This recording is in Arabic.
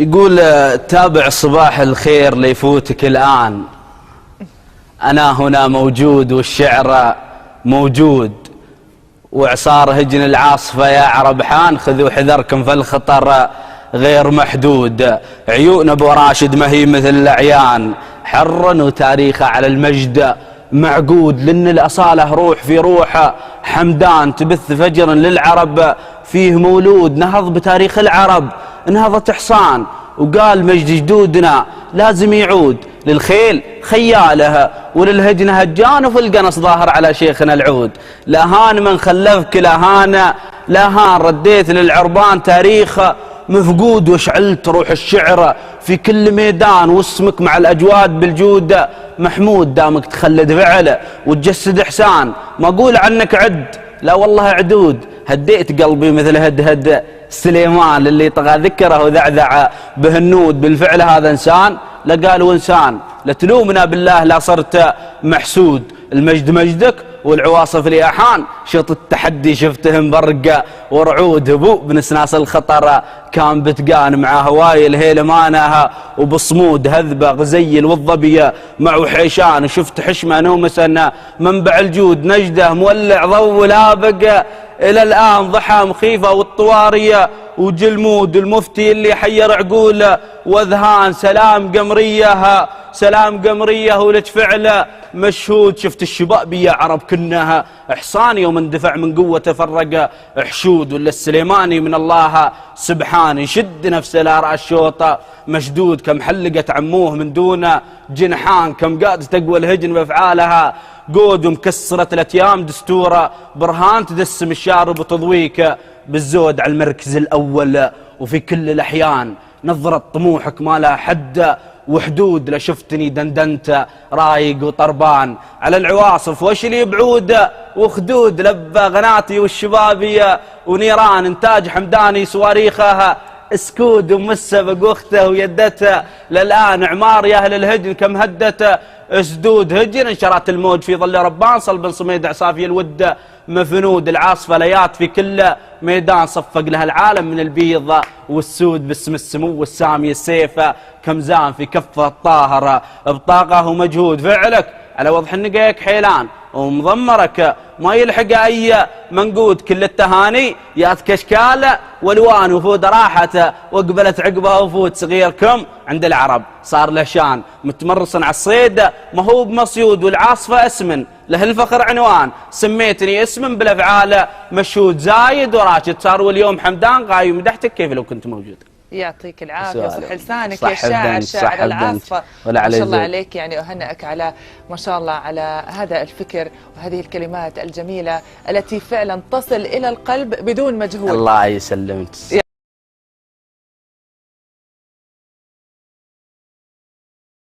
يقول تابع صباح الخير ليفوتك الآن، أنا هنا موجود والشعر موجود، وعصار هجن العاصفة يا عرب حان، خذوا حذركم فالخطر غير محدود. عيون أبو راشد ما هي مثل الأعيان، حرا وتاريخه على المجد معقود، لأن الأصالة روح في روح حمدان، تبث فجرا للعرب فيه مولود. نهض بتاريخ العرب نهضة حصان، وقال مجد جدودنا لازم يعود، للخيل خيالها وللهجن هجان، وفي القنص ظاهر على شيخنا العود. لا هان من خلفك لا هان، لا هان رديت للعربان تاريخ مفقود، وشعلت روح الشعر في كل ميدان، واسمك مع الأجواد بالجود محمود. دامك تخلد فعل وتجسد إحسان، ما أقول عنك عد لا والله عدود، هديت قلبي مثل هد سليمان، اللي طغى ذكره وذعذع به النود. بالفعل هذا إنسان لا قالوا إنسان، لا تلومنا بالله لا صرت محسود. المجد مجدك والعواصف الياحان، شط التحدي شفتهم برق ورعود. هبو بنسناس الخطر كان بتقان مع هواي الهيل مانها، وبصمود هذبة غزيل والظبية مع وحيشان، وشفت حشمة نومسا منبع الجود. نجده مولع ضو لابق إلى الآن، ضحى مخيفة والطوارية وجلمود. المفتي اللي حير عقوله واذهان، سلام قمريه سلام قمريه ولك فعله مشهود. شفت الشباب يا عرب كنها إحصان، يوم اندفع من قوة تفرق حشود. ولا السليماني من الله سبحان، يشد نفسه لا الشوطة مشدود. كم حلقت عموه من دون جنحان، كم قاد تقوى الهجن بأفعالها قود، ومكسرت الأتيام دستورة برهان، تدسم الشارب وتضويك بالزود على المركز الأول. وفي كل الأحيان نظرة طموحك ما لها حد وحدود، لشفتني دندنت رايق وطربان على العواصف وشلي بعود وخدود. لبى غناتي والشبابية ونيران، انتاج حمداني صواريخها اسكود، ومسه بقوخته ويدته للآن عمار يا أهل الهجن كم هدته اسدود. هجن انشرت الموج في ظل ربان، صلب صميد عصافي الود مفنود. العاصفة ليات في كل ميدان، صفق لها العالم من البيض والسود. باسم السمو والسامي السيف كمزان في كفه الطاهرة بطاقه ومجهود. فعلك على وضح النقيك حيلان، ومضمرك ما يلحق أي منقود. كل التهاني ياتك أشكال والوان، وفود راحته وقبلت عقبها وفود. صغيركم عند العرب صار له شان، متمرصا على الصيد ما هو بمصيود. والعاصفة اسم له الفخر عنوان، سميتني اسم بالافعال مشهود. زايد وراشد صار واليوم حمدان، غايب مدحتك كيف لو كنت موجود. يعطيك العافية، صح لسانك يا شاعر، شاعر العاصفة ما شاء الله عليك. يعني أهنئك على ما شاء الله على هذا الفكر وهذه الكلمات الجميلة التي فعلا تصل إلى القلب بدون مجهود. الله يسلمك.